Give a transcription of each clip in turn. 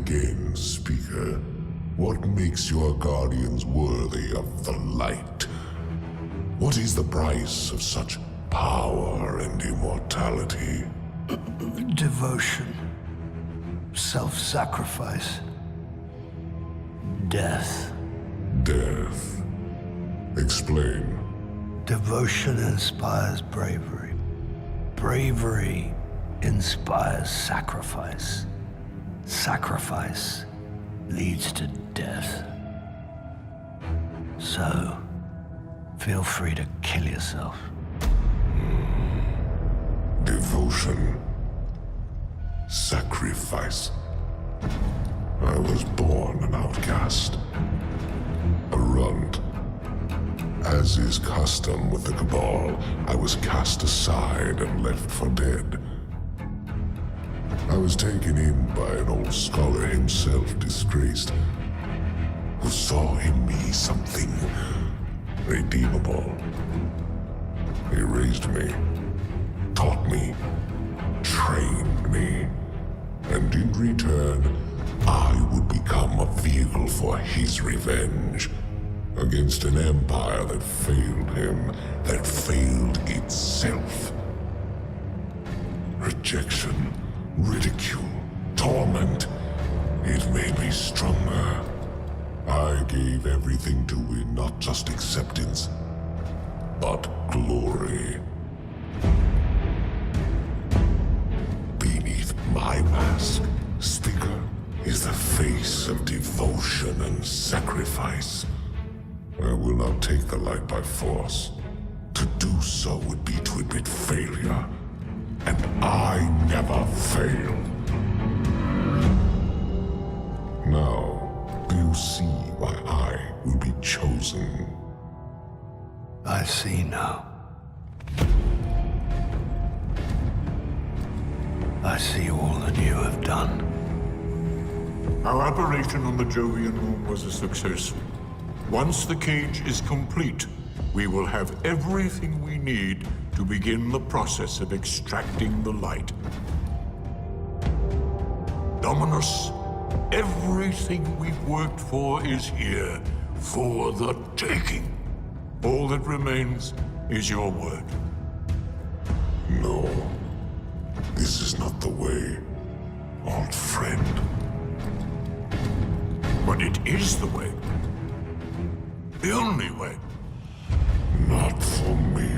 again, Speaker. What makes your guardians worthy of the light? What is the price of such power and immortality? Devotion. Self-sacrifice. Death. Death. Explain. Devotion inspires bravery. Bravery inspires sacrifice. Sacrifice leads to death. So, feel free to kill yourself. Devotion. Sacrifice. I was born an outcast. A runt. As is custom with the Cabal, I was cast aside and left for dead. I was taken in by an old scholar himself, disgraced, who saw in me something redeemable. He raised me, taught me, trained me, and in return, I would become a vehicle for his revenge against an empire that failed him, that failed itself. Rejection, ridicule, torment. It made me stronger. I gave everything to win not just acceptance, but glory. Beneath my mask, Speaker, is the face of devotion and sacrifice. I will not take the light by force. To do so would be to admit failure. And I never fail. Now, do you see why I will be chosen? I see now. I see all that you have done. Our operation on the Jovian moon was a success. Once the cage is complete, we will have everything we need to begin the process of extracting the light. Dominus, everything we've worked for is here, for the taking. All that remains is your word. No, this is not the way, old friend. But it is the way. The only way. Not for me.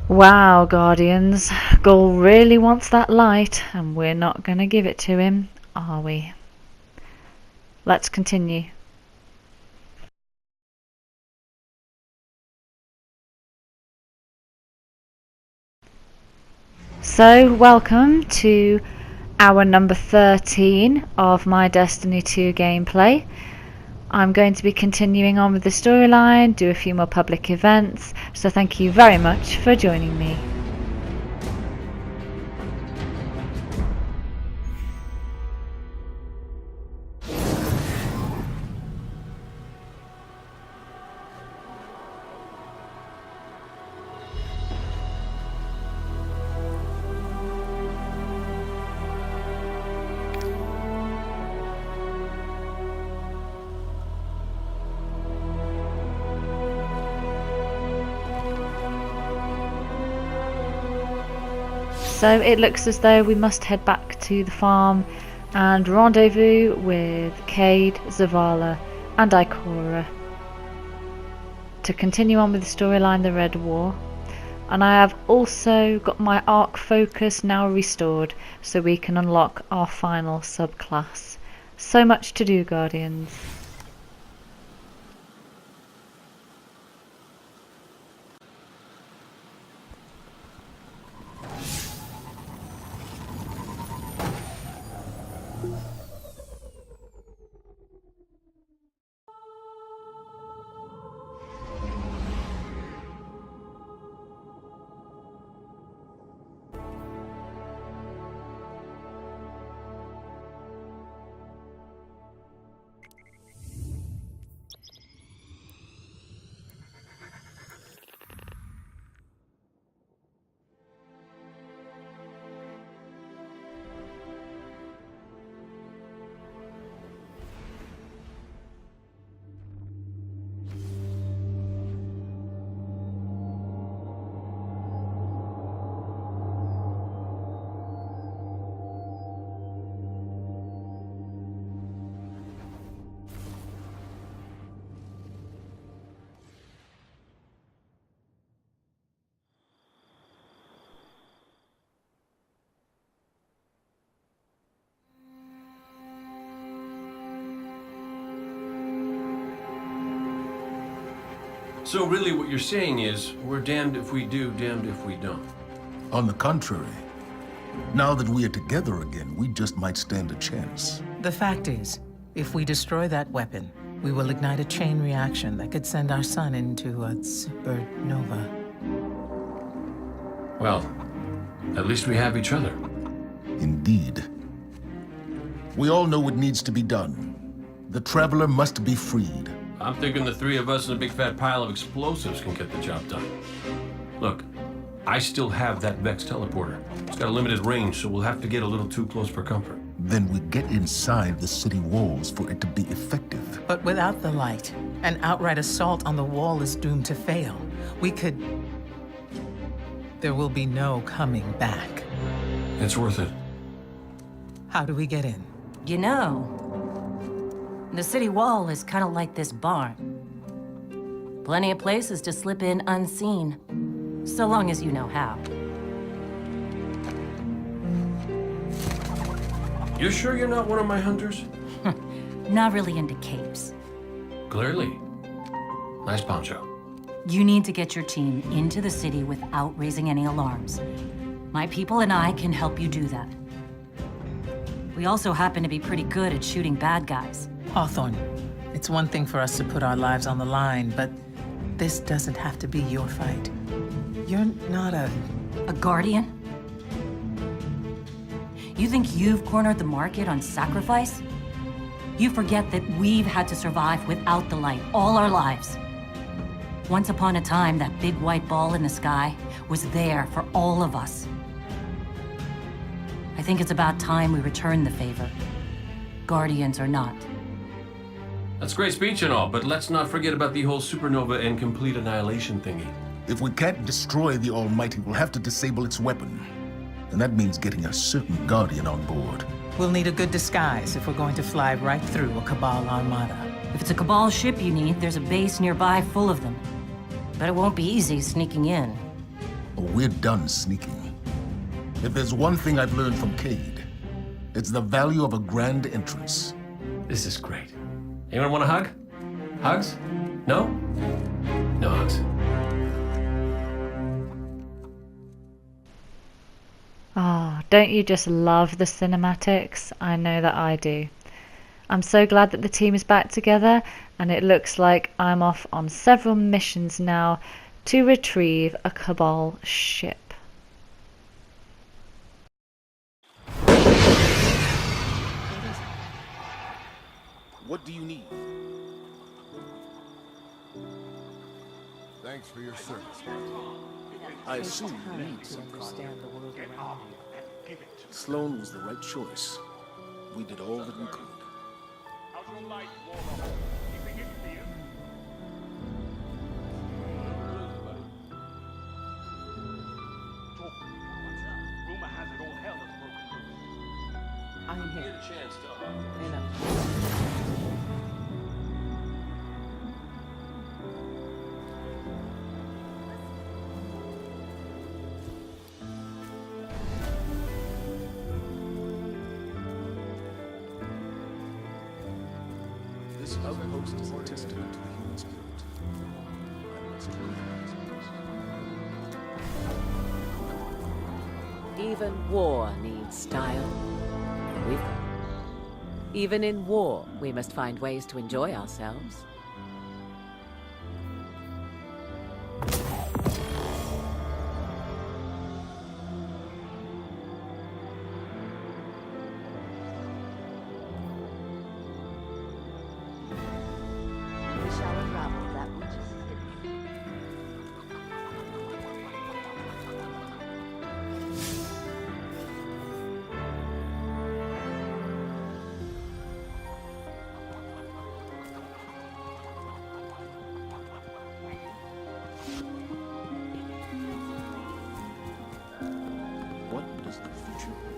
Wow, Guardians. Gull really wants that light, and we're not going to give it to him, are we? Let's continue. So, welcome to hour number 13 of my Destiny 2 gameplay. I'm going to be continuing on with the storyline, do a few more public events, so thank you very much for joining me. So it looks as though we must head back to the farm and rendezvous with Cade, Zavala and Ikora to continue on with the storyline The Red War. And I have also got my Arc focus now restored so we can unlock our final subclass. So much to do, Guardians. So really what you're saying is, we're damned if we do, damned if we don't. On the contrary, now that we are together again, we just might stand a chance. The fact is, if we destroy that weapon, we will ignite a chain reaction that could send our sun into a supernova. Well, at least we have each other. Indeed. We all know what needs to be done. The Traveler must be freed. I'm thinking the three of us and a big fat pile of explosives can get the job done. Look, I still have that Vex teleporter. It's got a limited range, so we'll have to get a little too close for comfort. Then we get inside the city walls for it to be effective. But without the light, an outright assault on the wall is doomed to fail. We could... There will be no coming back. It's worth it. How do we get in? You know, the city wall is kind of like this barn. Plenty of places to slip in unseen, so long as you know how. You sure you're not one of my hunters? Not really into capes. Clearly. Nice poncho. You need to get your team into the city without raising any alarms. My people and I can help you do that. We also happen to be pretty good at shooting bad guys. Hawthorne, it's one thing for us to put our lives on the line, but this doesn't have to be your fight. You're not a guardian? You think you've cornered the market on sacrifice? You forget that we've had to survive without the light all our lives. Once upon a time, that big white ball in the sky was there for all of us. I think it's about time we return the favor. Guardians or not. That's great speech and all, but let's not forget about the whole supernova and complete annihilation thingy. If we can't destroy the Almighty, we'll have to disable its weapon. And that means getting a certain Guardian on board. We'll need a good disguise if we're going to fly right through a Cabal armada. If it's a Cabal ship you need, there's a base nearby full of them. But it won't be easy sneaking in. Oh, we're done sneaking. If there's one thing I've learned from Cade, it's the value of a grand entrance. This is great. Anyone want a hug? Hugs? No? No hugs. Ah, don't you just love the cinematics? I know that I do. I'm so glad that the team is back together, and it looks like I'm off on several missions now to retrieve a Cabal ship. What do you need? Thanks for your service. I assume you need some understand the world around you. Sloan was the right choice. We did all that we could. How's your light, Warlock? Keeping it for you? Talk. What's up? Rumor has it all hell has broken loose. I am here. Get a chance to Enough. This outpost is a testament to the human spirit. I must Even war needs style. We've got. Even in war, we must find ways to enjoy ourselves. We shall unravel that which is hidden. What does the future hold?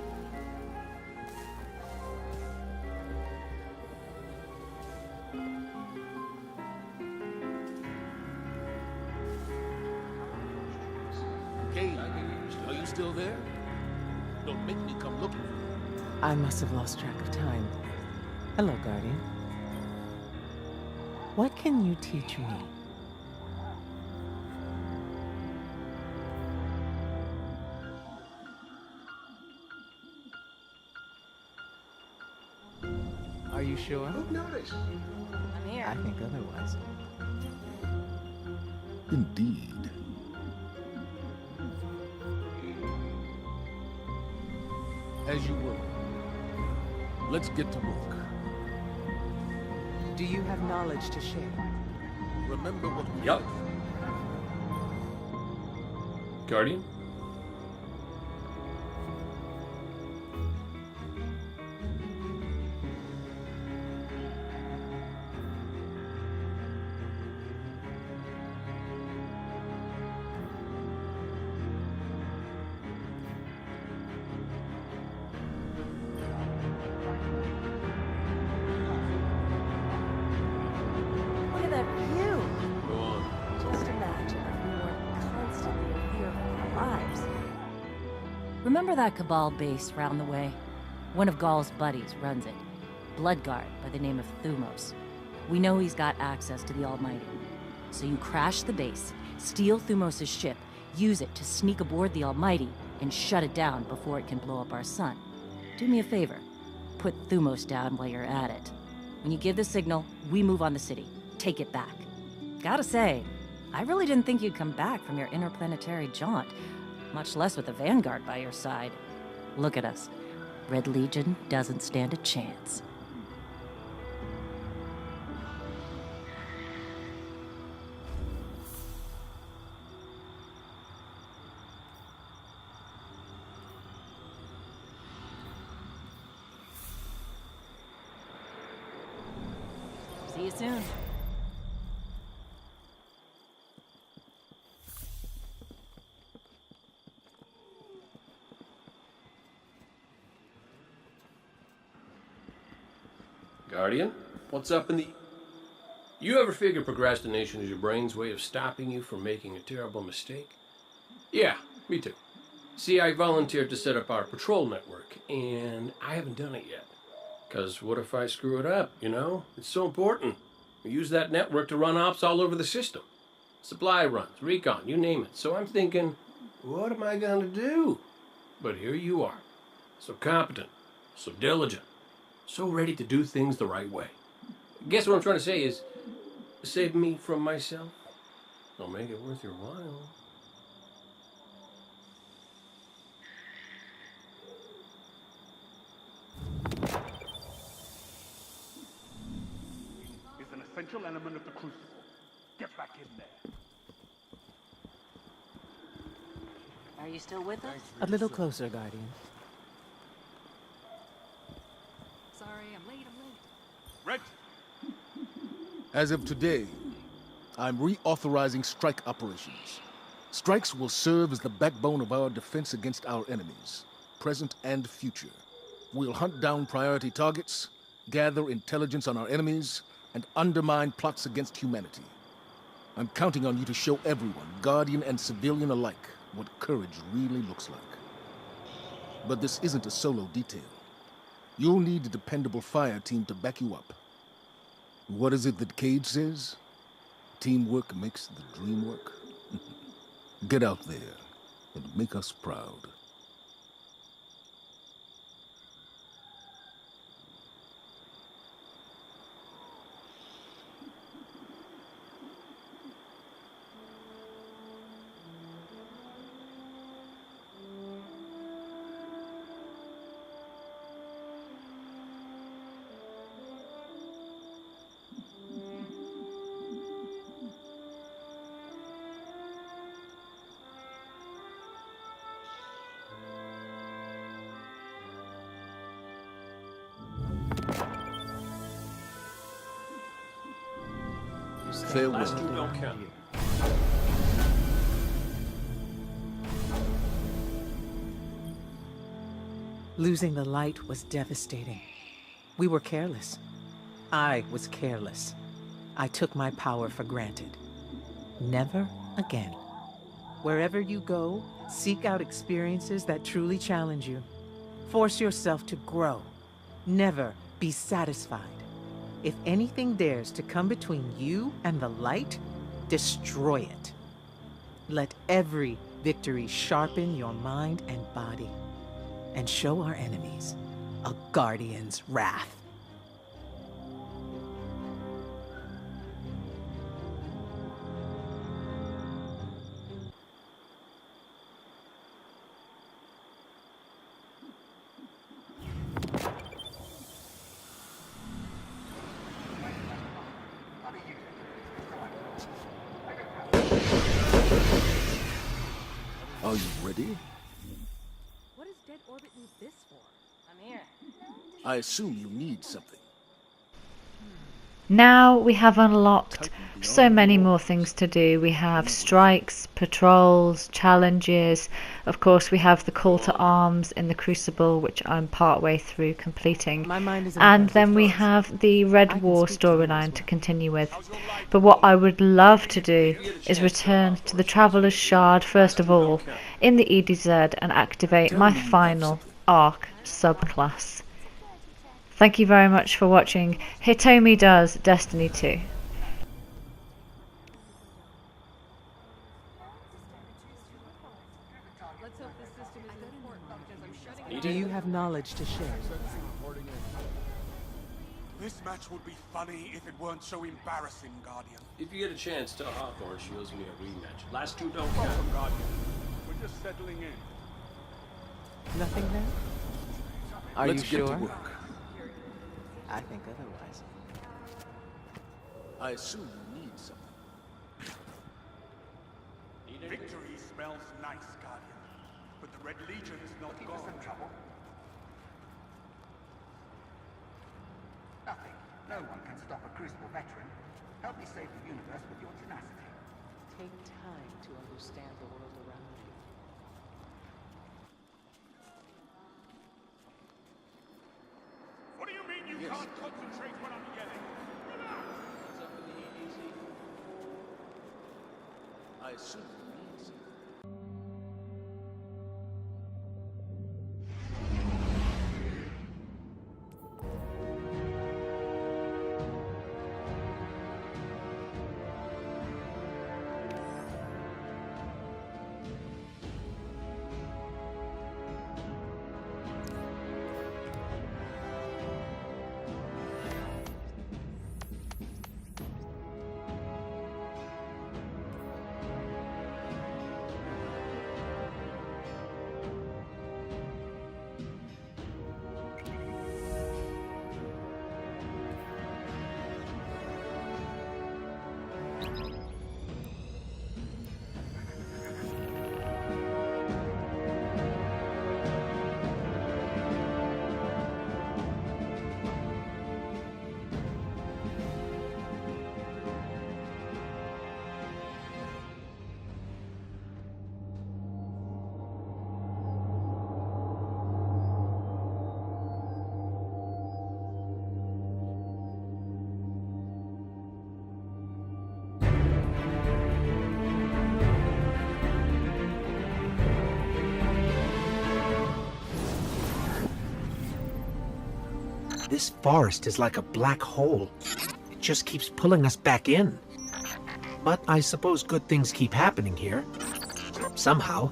Cade, are you still there? Don't make me come looking for you. I must have lost track of time. Hello, Guardian. What can you teach me? Are you sure? I'm here. I think otherwise. Indeed. As you will. Let's get to work. Do you have knowledge to share? Remember what we Yup. Guardian? Look at that view. Go on. Just imagine if we weren't constantly in fear of our lives. Remember that Cabal base round the way? One of Gaul's buddies runs it. Bloodguard by the name of Thumos. We know he's got access to the Almighty. So you crash the base, steal Thumos' ship, use it to sneak aboard the Almighty, and shut it down before it can blow up our sun. Do me a favor. Put Thumos down while you're at it. When you give the signal, we move on the city. Take it back. Gotta say, I really didn't think you'd come back from your interplanetary jaunt, much less with the Vanguard by your side. Look at us. Red Legion doesn't stand a chance. See you soon. Guardian? What's up in the... You ever figure procrastination is your brain's way of stopping you from making a terrible mistake? Yeah, me too. See, I volunteered to set up our patrol network, and I haven't done it yet. 'Cause what if I screw it up, you know? It's so important. We use that network to run ops all over the system. Supply runs, recon, you name it. So I'm thinking, what am I gonna do? But here you are. So competent, so diligent, so ready to do things the right way. Guess what I'm trying to say is, save me from myself. I'll make it worth your while. Is an essential element of the Crucible. Get back in there. Are you still with us? A little closer, Guardian. Sorry, I'm late. Red, As of today, I'm reauthorizing strike operations. Strikes will serve as the backbone of our defense against our enemies, present and future. We'll hunt down priority targets, gather intelligence on our enemies, and undermine plots against humanity. I'm counting on you to show everyone, Guardian and civilian alike, what courage really looks like. But this isn't a solo detail. You'll need a dependable fire team to back you up. What is it that Cage says? Teamwork makes the dream work. Get out there and make us proud. Farewell. Last two don't count. Losing the light was devastating. We were careless. I was careless. I took my power for granted. Never again. Wherever you go, seek out experiences that truly challenge you. Force yourself to grow. Never be satisfied. If anything dares to come between you and the light, destroy it. Let every victory sharpen your mind and body, and show our enemies a Guardian's wrath. ready. What does Dead Orbit need this for? I'm here. I assume you need something. Now we have unlocked so many more things to do. We have strikes, patrols, challenges. Of course, we have the call to arms in the Crucible, which I'm partway through completing. My mind is in And a then we place. have the I Red can War speak to you as storyline well. to continue with. But what I would love to do is return to the Traveler's Shard first of all in the EDZ and activate my final Arc Subclass. Thank you very much for watching Hitomii Does Destiny 2. Do you have knowledge to share? This match would be funny if it weren't so embarrassing, Guardian. If you get a chance, tell Hawthorne she owes me a rematch. Last two don't count. Welcome, Guardian. We're just settling in. Nothing then? Are Let's you get sure? to work. I think otherwise. I assume you need something. Victory smells nice, Guardian. But the Red Legion is not gone. Some trouble? Nothing. No one can stop a Crucible veteran. Help me save the universe with your tenacity. Take time to understand the world around you. What do you mean you can't concentrate when I'm yelling? Relax! What's up with the EDZ? I assume you need something. This forest is like a black hole. It just keeps pulling us back in. But I suppose good things keep happening here. Somehow.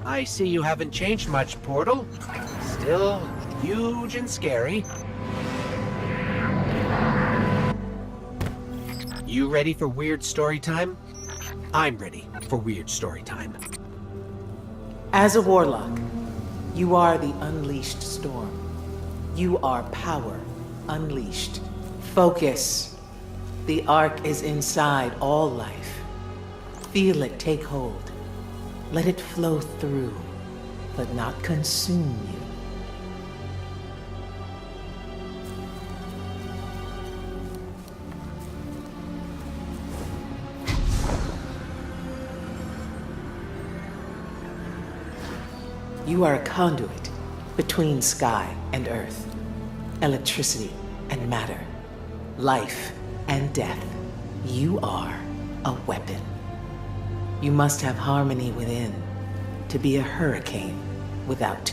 I see you haven't changed much, Portal. Still huge and scary. You ready for weird story time? I'm ready for weird story time. As a warlock, you are the unleashed storm. You are power unleashed. Focus. The Arc is inside all life. Feel it take hold. Let it flow through, but not consume you. You are a conduit between sky and earth, electricity and matter, life and death. You are a weapon. You must have harmony within to be a hurricane without.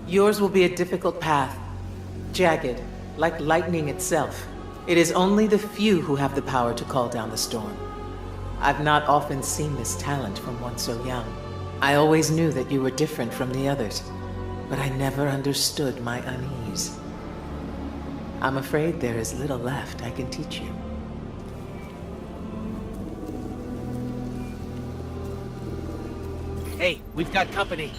Yours will be a difficult path, jagged, like lightning itself. It is only the few who have the power to call down the storm. I've not often seen this talent from one so young. I always knew that you were different from the others, but I never understood my unease. I'm afraid there is little left I can teach you. Hey, we've got company.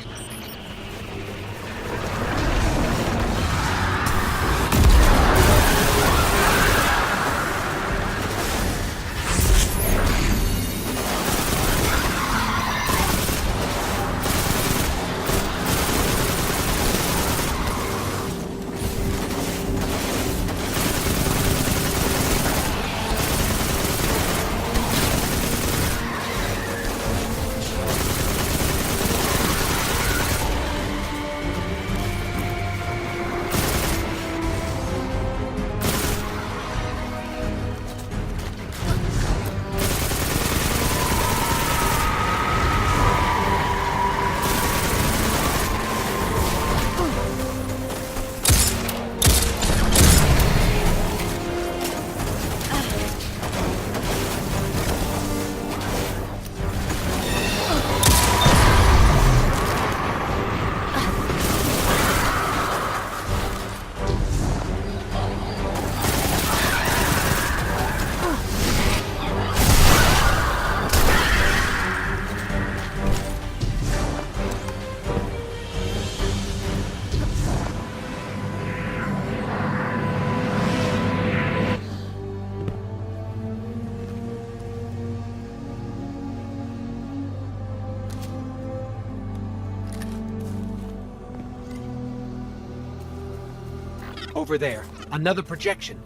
Over there, another projection.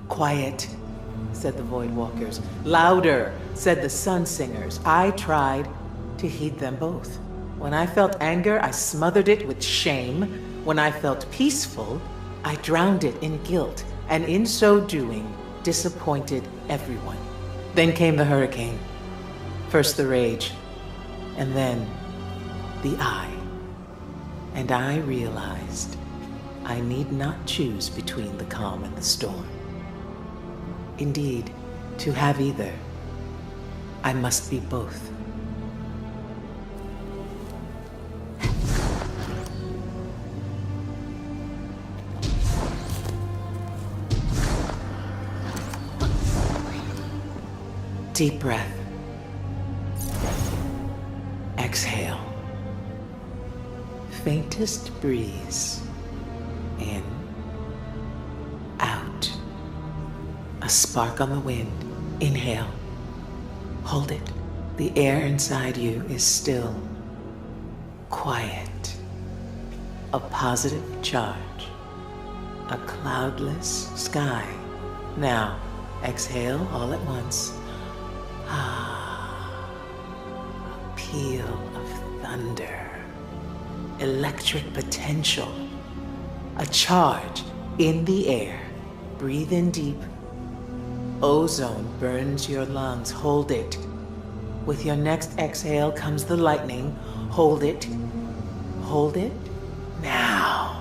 Quiet, said the Void Walkers. Louder, said the Sun Singers. I tried to heed them both. When I felt anger, I smothered it with shame. When I felt peaceful, I drowned it in guilt, and in so doing, disappointed everyone. Then came the hurricane. First the rage, and then the eye. And I realized I need not choose between the calm and the storm. Indeed, to have either, I must be both. Deep breath. Exhale. Faintest breeze. In. Out. A spark on the wind. Inhale. Hold it. The air inside you is still. Quiet. A positive charge. A cloudless sky. Now, exhale all at once. Ah. A peal of thunder. Electric potential. A charge in the air. Breathe in deep. Ozone burns your lungs. Hold it. With your next exhale comes the lightning. Hold it. Hold it. Now.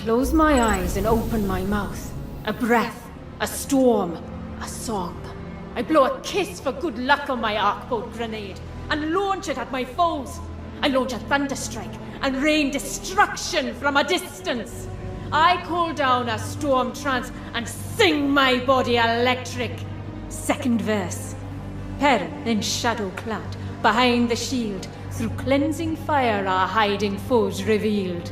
Close my eyes and open my mouth. A breath, a storm, a song. I blow a kiss for good luck on my arc bolt grenade and launch it at my foes. I launch a thunderstrike and rain destruction from a distance. I call down a storm trance and sing my body electric. Second verse. Peril in shadow clad, behind the shield, through cleansing fire our hiding foes revealed.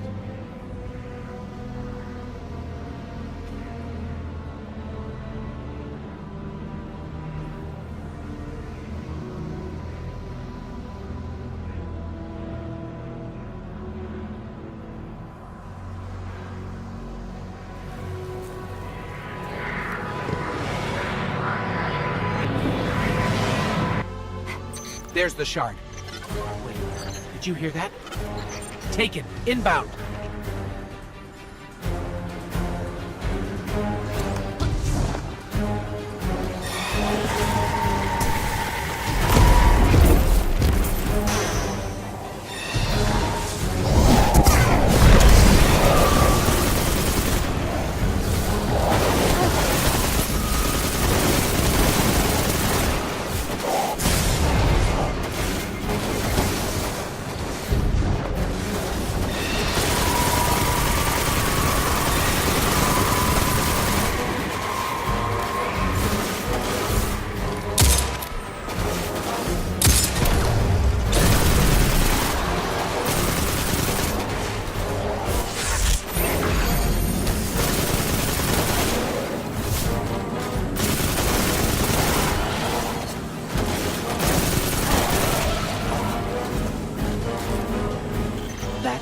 There's the shard. Wait, did you hear that? Taken, inbound.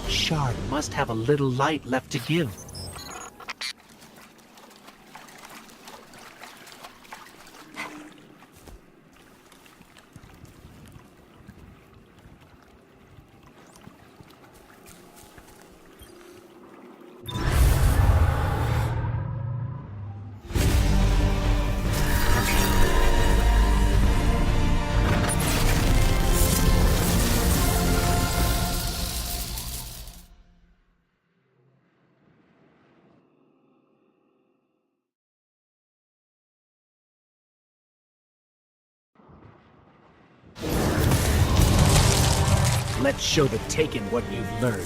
Shard must have a little light left to give. Let's show the Taken what you've learned.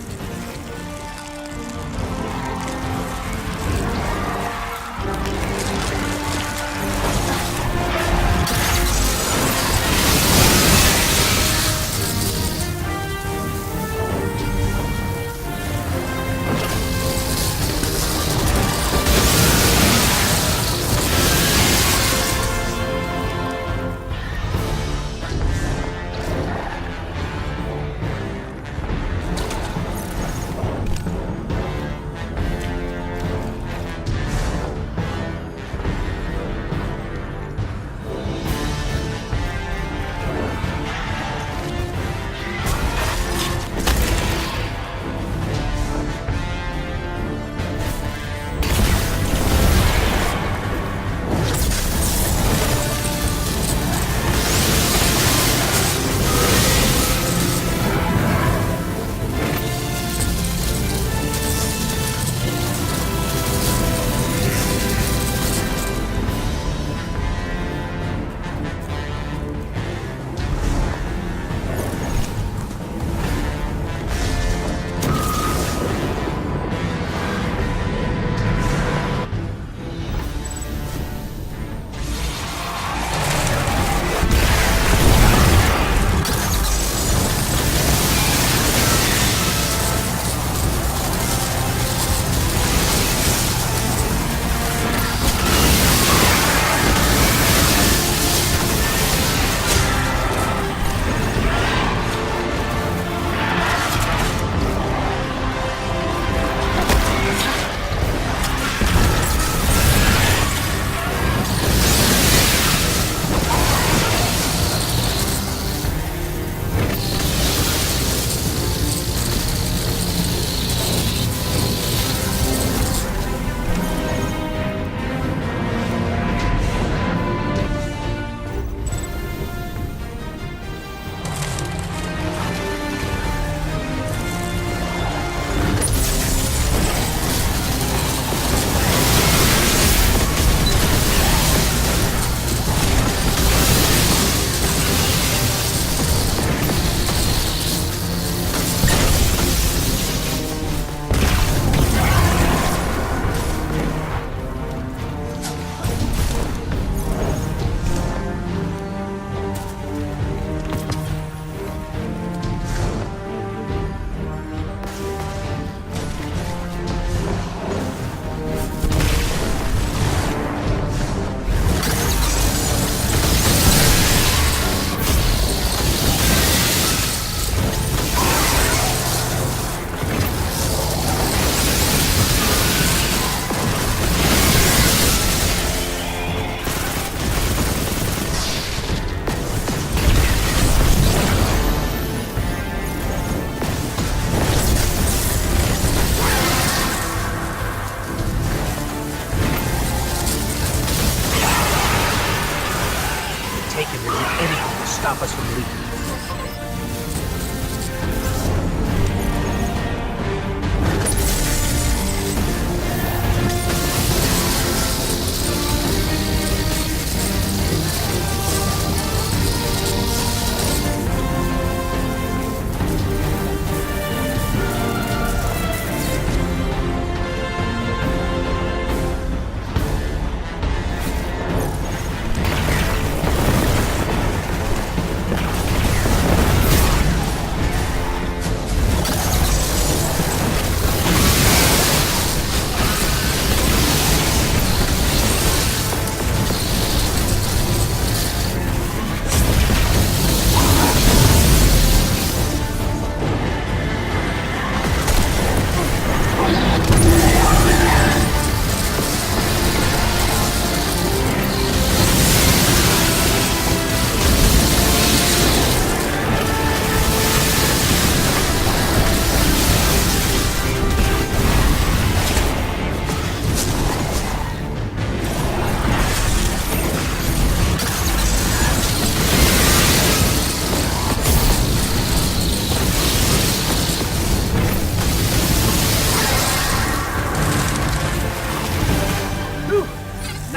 stop us from leaving.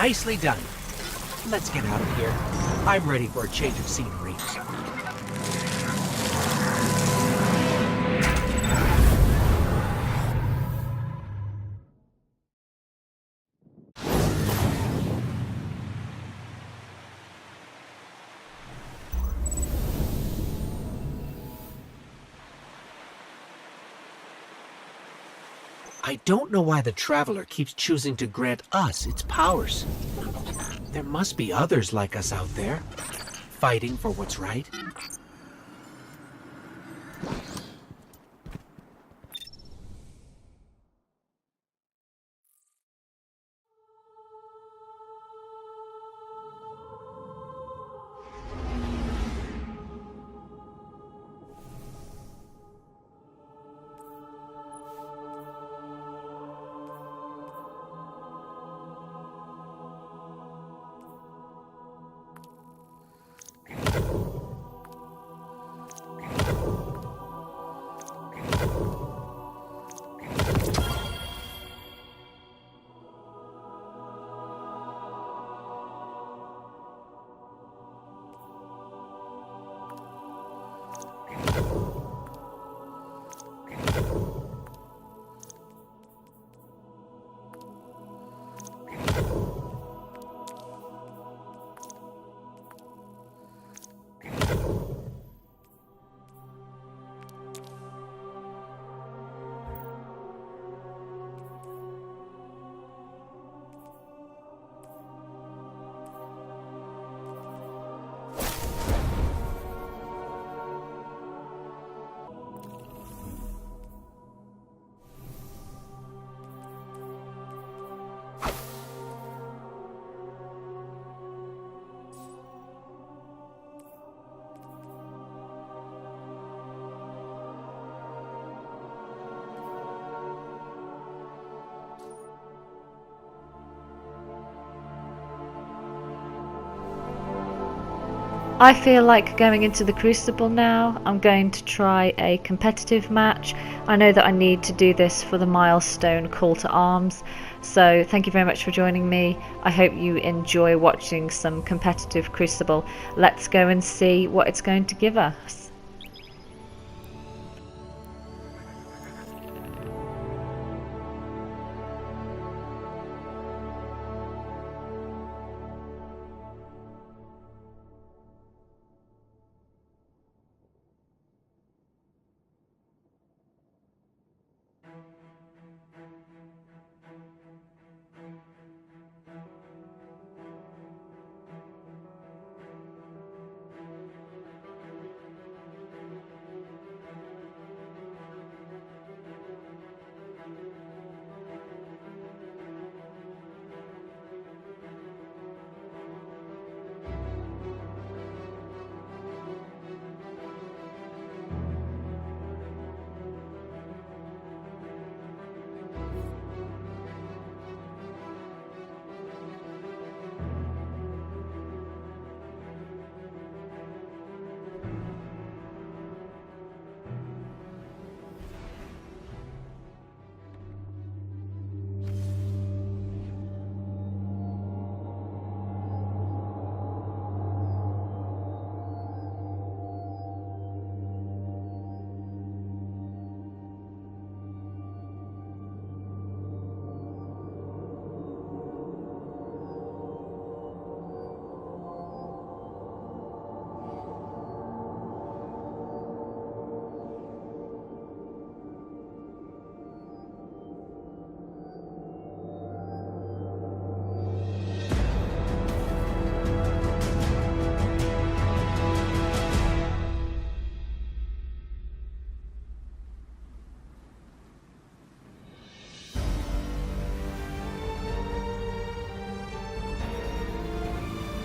Nicely done. Let's get out of here. I'm ready for a change of scenery. I don't know why the Traveler keeps choosing to grant us its powers. There must be others like us out there, fighting for what's right. I feel like going into the Crucible now. I'm going to try a competitive match. I know that I need to do this for the milestone call to arms. So thank you very much for joining me. I hope you enjoy watching some competitive Crucible. Let's go and see what it's going to give us.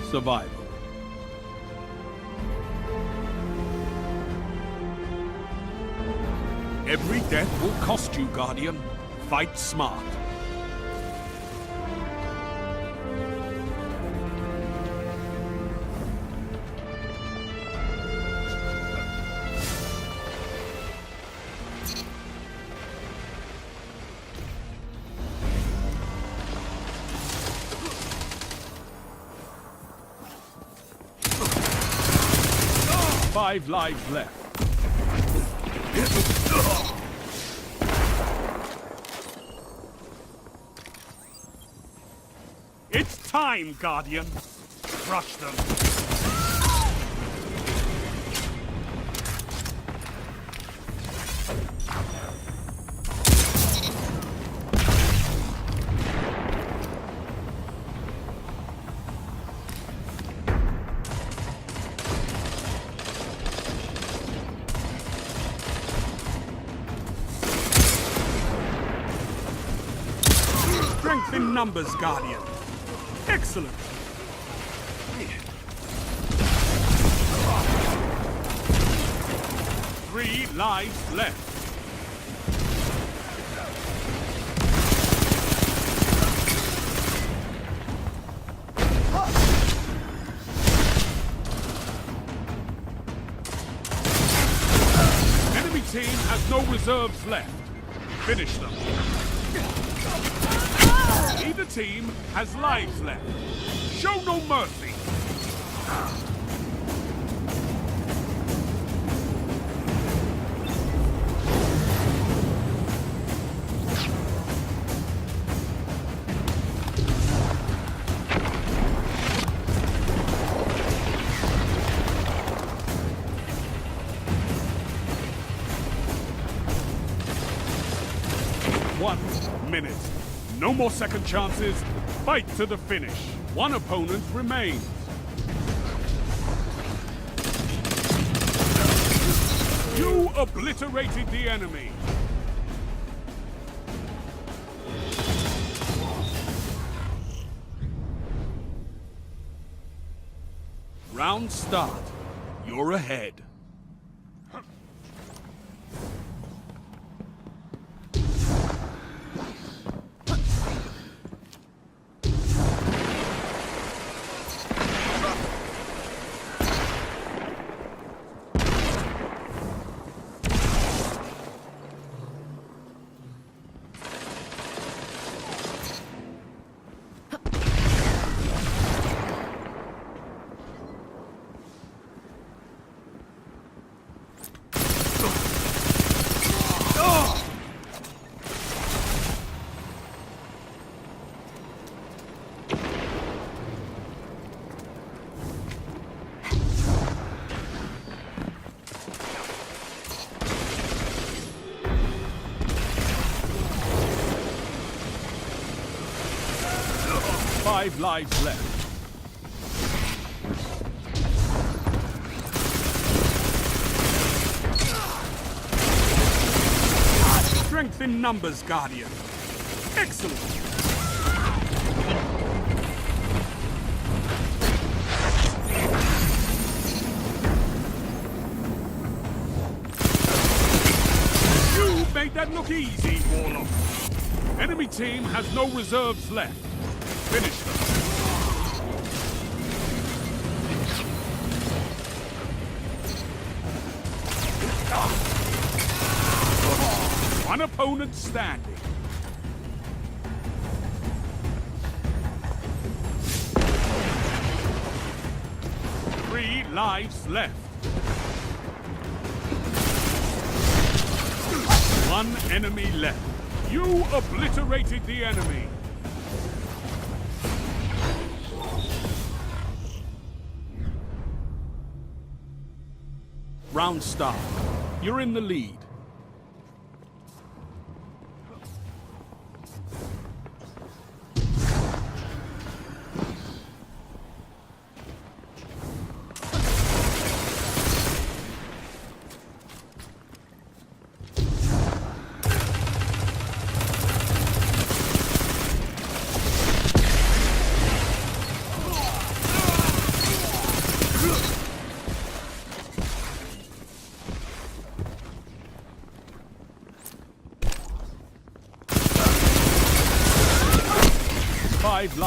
survival. Every death will cost you, Guardian. Fight smart. Five lives left. It's time, Guardian. Crush them. Strength in numbers, Guardian. Excellent. Three lives left. Enemy team has no reserves left. Finish them. Neither team has lives left. Show no mercy. One minute. No more second chances. Fight to the finish. One opponent remains. You obliterated the enemy. Round start. You're ahead. Five lives left. Strength in numbers, Guardian. Excellent. You made that look easy, Warlock. Enemy team has no reserves left. Finish them. One opponent standing. Three lives left. One enemy left. You obliterated the enemy. Round start. You're in the lead.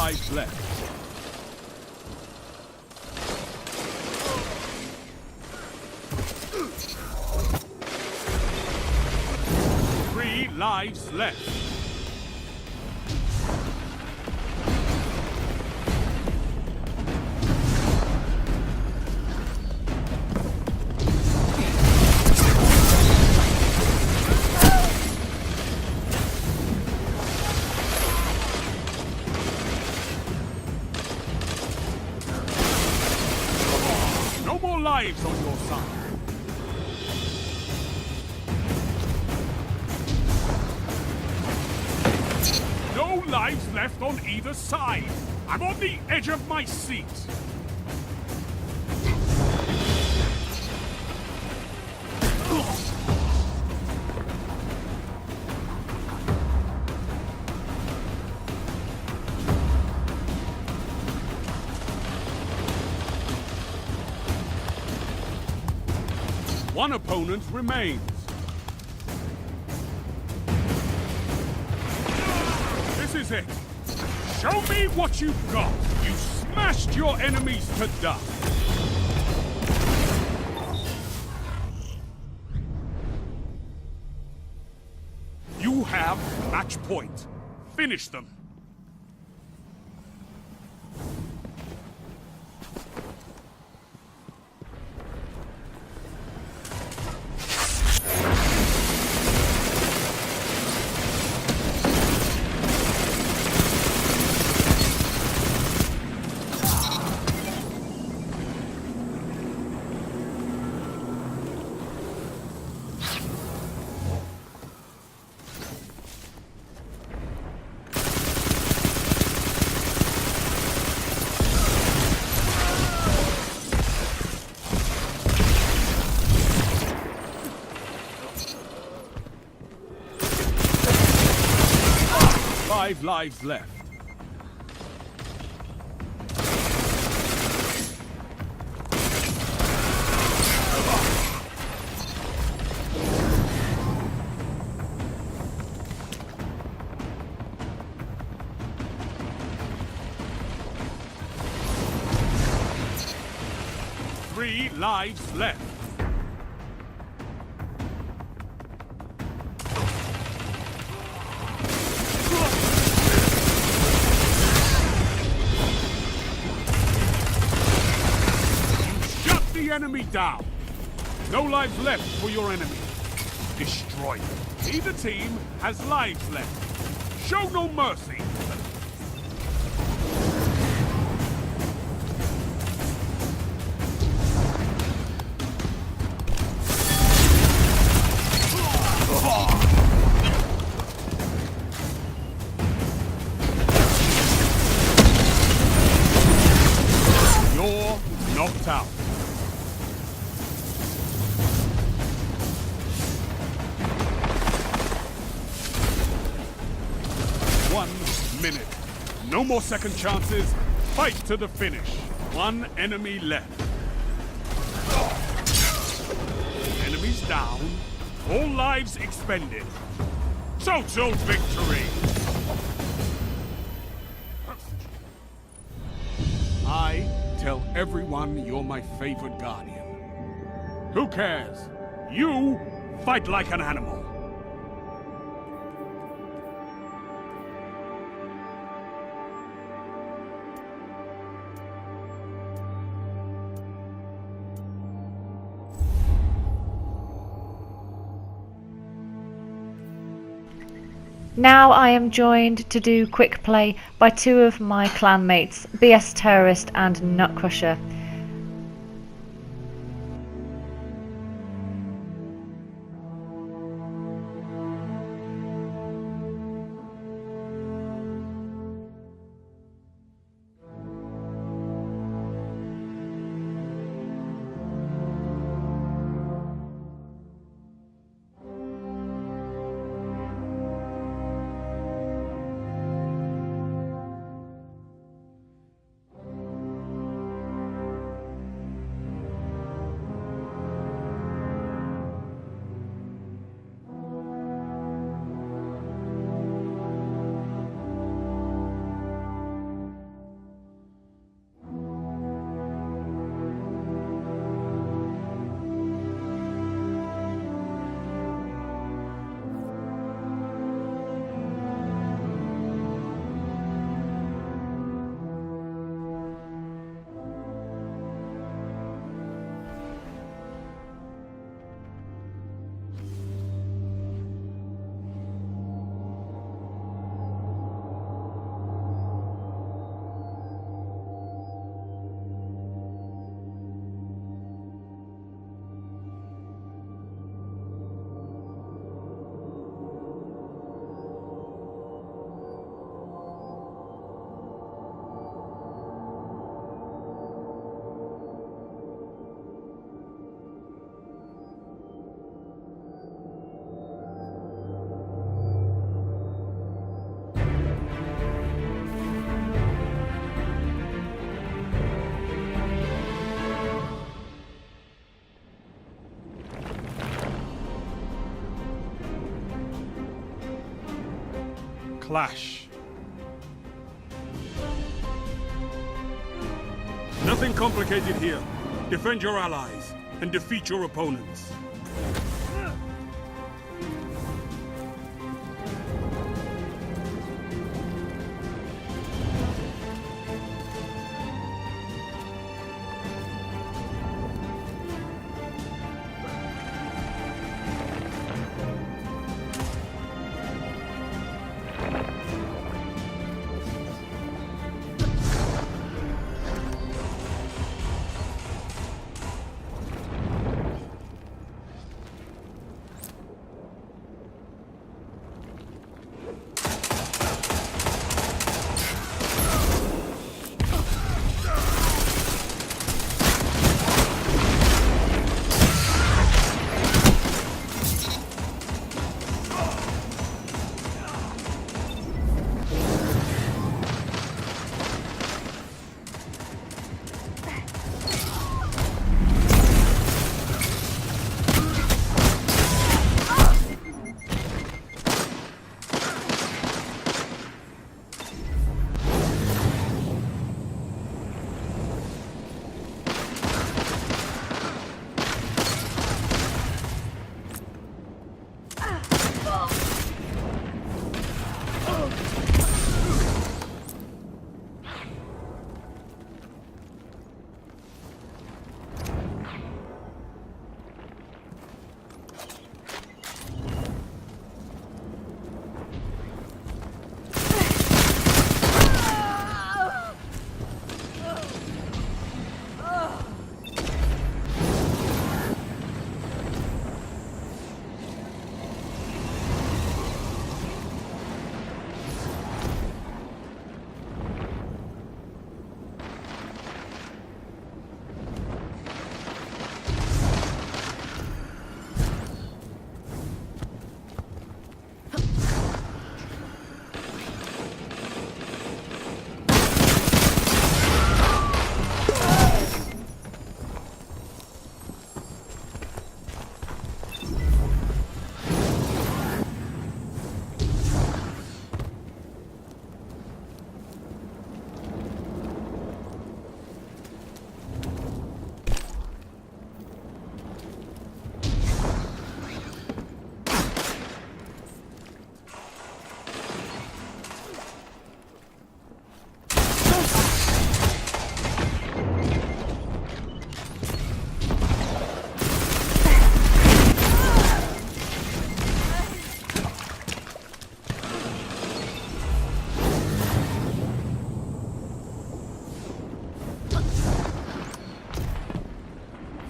lives left. Three lives left. No more lives on your side. No lives left on either side. I'm on the edge of my seat. One opponent remains. This is it. Show me what you've got. You smashed your enemies to dust. You have match point. Finish them. Five lives left. Three lives left. Enemy down. No lives left for your enemy. Destroy them. Either team has lives left. Show no mercy. You're knocked out. Minute. No more second chances. Fight to the finish. One enemy left. Enemies down. All lives expended. Total victory. I tell everyone you're my favorite guardian. Who cares? You fight like an animal. Now I am joined to do quick play by two of my clanmates, BS Terrorist and Nutcrusher. clash. Nothing complicated here. Defend your allies and defeat your opponents.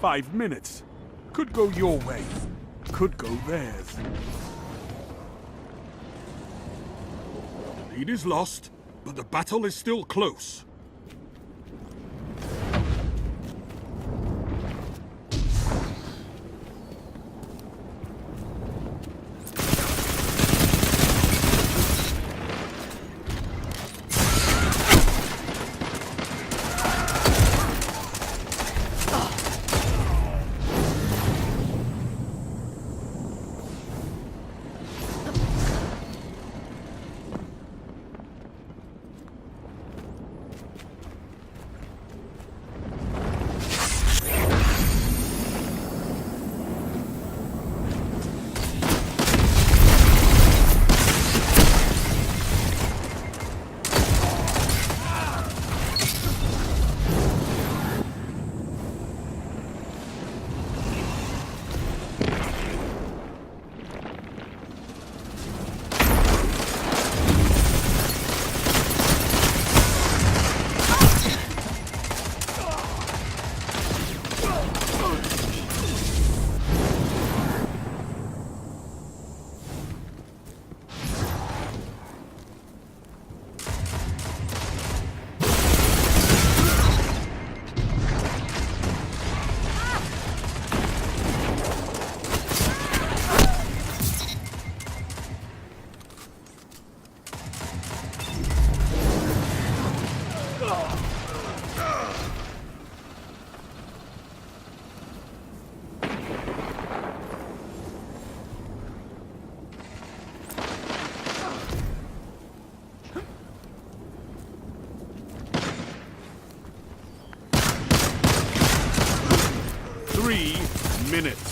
"5 minutes. Could go your way. Could go theirs. The lead is lost, but the battle is still close. 3 minutes.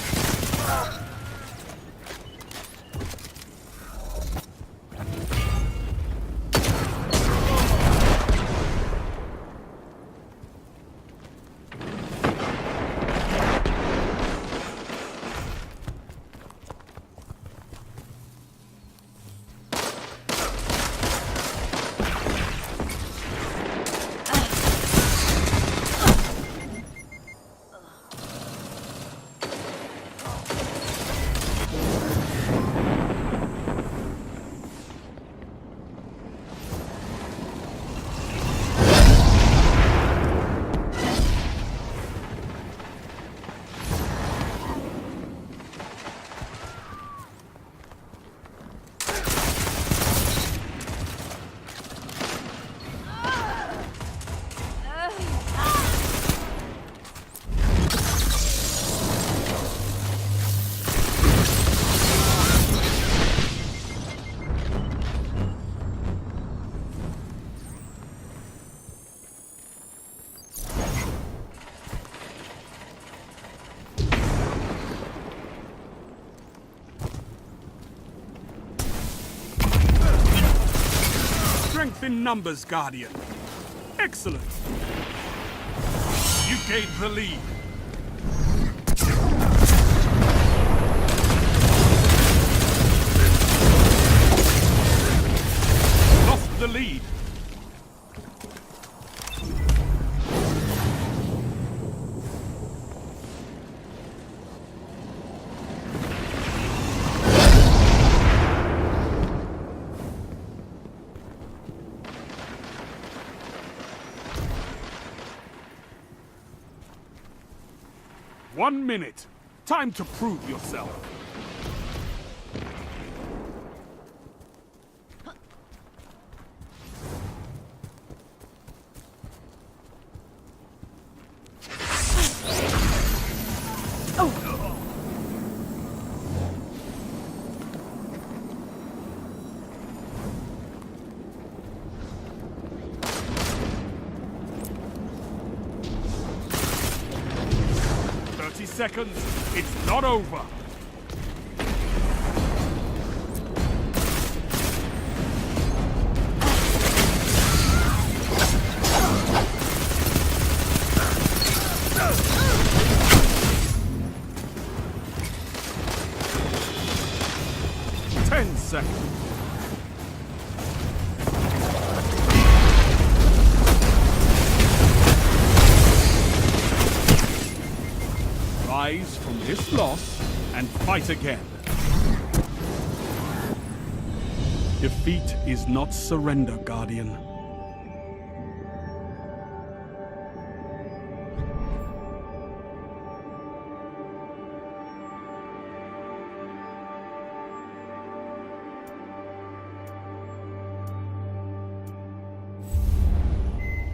Strength in numbers, Guardian. Excellent. You gained the lead. Lost the lead. One minute. Time to prove yourself. Seconds, it's not over. Ten seconds. Rise from this loss and fight again. Defeat is not surrender, Guardian.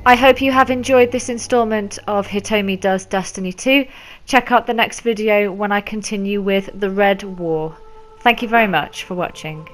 I hope you have enjoyed this installment of Hitomii Does Destiny 2. Check out the next video when I continue with the Red War. Thank you very much for watching.